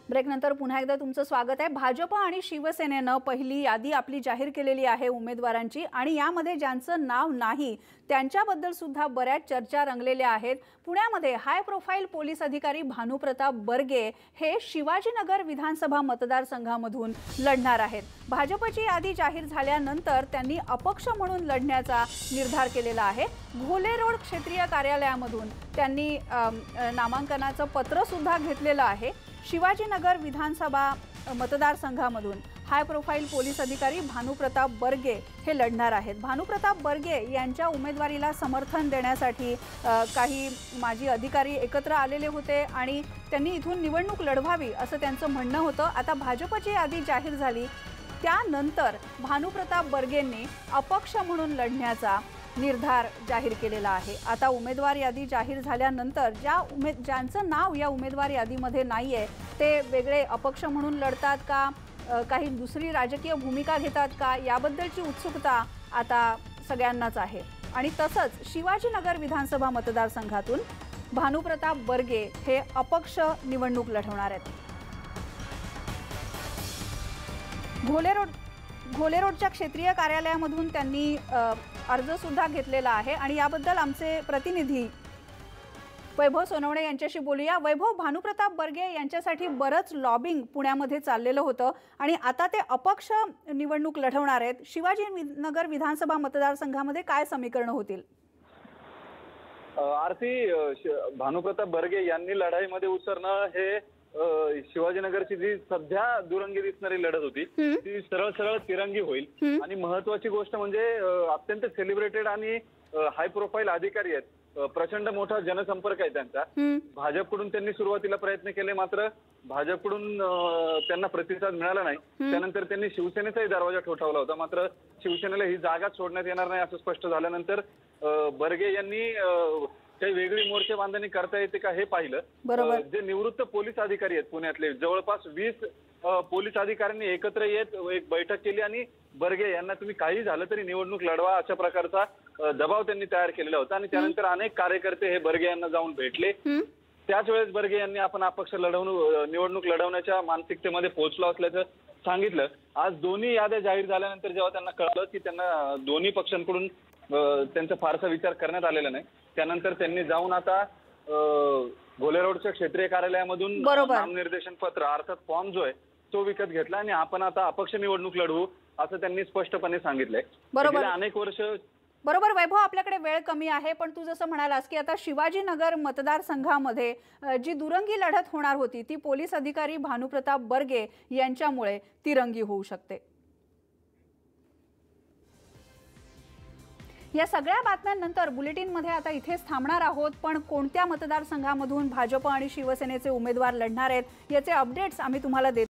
ब्रेकनंतर पुन्हा एकदा तुमचं स्वागत आहे। भाजप आणि शिवसेनेनं पहिली यादी आपली जाहीर केलेली आहे उमेदवारांची आणि यामध्ये ज्यांचं नाव नाही त्यांच्याबद्दल सुद्धा बऱ्याच चर्चा रंगलेल्या आहेत। पुण्यामध्ये हाय प्रोफाइल पोलीस अधिकारी भानुप्रताप बर्गे हे शिवाजीनगर विधानसभा मतदारसंघामधून लढणार आहेत। भाजपची यादी जाहीर झाल्यानंतर त्यांनी अपक्ष म्हणून लढण्याचा निर्धार केलेला आहे। घोले रोड क्षेत्रीय कार्यालयामधून त्यांनी नामांकनाचं पत्र सुद्धा घेतलेलं आहे। शिवाजीनगर विधानसभा मतदारसंघामधून हाय प्रोफाइल पोलीस अधिकारी भानुप्रताप बर्गे हे लढणार आहेत। भानुप्रताप बर्गे यांच्या उमेदवारीला समर्थन देण्यासाठी काही माजी अधिकारी एकत्र आलेले होते आणि त्यांनी इथून निवडणूक लढवावी असं त्यांचं म्हणणं होतं। आता भाजपची यादी जाहीर झाली त्यानंतर भानुप्रताप बर्गेंनी अपक्ष म्हणून लढण्याचा निर्धार जाहीर केलेला आहे। आता उमेदवार यादी जाहीर झाल्यानंतर ज्यांचं नाव या उमेदवार यादीमध्ये नाहीये ते वेगळे अपक्ष म्हणून लढतात का, काही दुसरी राजकीय भूमिका घेतात का, याबद्दलची उत्सुकता आता सगळ्यांनाच आहे। आणि तसंच शिवाजीनगर विधानसभा मतदारसंघातून भानुप्रताप बर्गे हे अपक्ष निवडणूक लढवणार आहेत। घोले रोडच्या क्षेत्रीय कार्यालयामधून त्यांनी अर्ज सुद्धा घेतलेला आहे आणि याबद्दल आमचे प्रतिनिधी वैभव सोनवणे यांच्याशी बोलूया। वैभव, भानुप्रताप बर्गे यांच्यासाठी बरंच लॉबिंग पुण्यामध्ये चाललेलं होतं आणि आता ते अपक्ष निवडणूक लढवणार आहेत। शिवाजीनगर विधानसभा मतदारसंघामध्ये काय समीकरण होतील? आरती, भानुप्रताप बर्गे यांनी लढाईमध्ये उतरणं हे शिवाजीनगरची जी सध्या दुरंगी दिसणारी लढत होती ती सरळ सरळ तिरंगी होईल। आणि महत्वाची गोष्ट म्हणजे अत्यंत सेलिब्रेटेड आणि हाय प्रोफाईल अधिकारी आहेत, प्रचंड मोठा जनसंपर्क आहे त्यांचा। भाजपकडून त्यांनी सुरुवातीला प्रयत्न केले, मात्र भाजपकडून त्यांना प्रतिसाद मिळाला नाही। त्यानंतर त्यांनी शिवसेनेचाही दरवाजा ठोठावला होता, मात्र शिवसेनेला ही जागा सोडण्यात येणार नाही असं स्पष्ट झाल्यानंतर बर्गे यांनी काही वेगळी मोर्चे बांधणी करता येते का हे पाहिलं। जे निवृत्त पोलीस अधिकारी आहेत पुण्यातले जवळपास 20 पोलीस अधिकाऱ्यांनी एकत्र येत एक बैठक केली आणि बर्गे यांना तुम्ही काही झालं तरी निवडणूक लढवा अशा प्रकारचा दबाव त्यांनी तयार केलेला होता। आणि त्यानंतर अनेक कार्यकर्ते हे बर्गे यांना जाऊन भेटले। त्याच वेळेस बर्गे यांनी आपण अपक्ष निवडणूक लढवण्याच्या मानसिकतेमध्ये पोहोचलो असल्याचं सांगितलं। आज दोन्ही याद्या जाहीर झाल्यानंतर जेव्हा त्यांना कळलं की त्यांना दोन्ही पक्षांकडून त्यांचा फारसा विचार करण्यात आलेला नाही, त्यानंतर त्यांनी जाऊन आता घोले रोडच्या क्षेत्रीय कार्यालयामधून नामनिर्देशन पत्र अर्थात फॉर्म जो आहे तो विकत घेतला आणि आपण आता अपक्ष निवडणूक लढवू असं त्यांनी स्पष्टपणे सांगितलंय। गेल्या अनेक वर्ष बरोबर वैभव, आपल्याकडे वेळ कमी आहे, पण तू जसं म्हणालास की आता शिवाजीनगर मतदारसंघामध्ये जी दुरंगी लढत होणार होती ती पोलीस अधिकारी भानुप्रताप बर्गे यांच्यामुळे तिरंगी होऊ शकते। या सगळ्या बातम्यांनंतर बुलेटिनमध्ये आता इथेच थांबणार आहोत, पण कोणत्या मतदारसंघामधून भाजप आणि शिवसेनेचे उमेदवार लढणार आहेत याचे अपडेट्स आम्ही तुम्हाला देतो।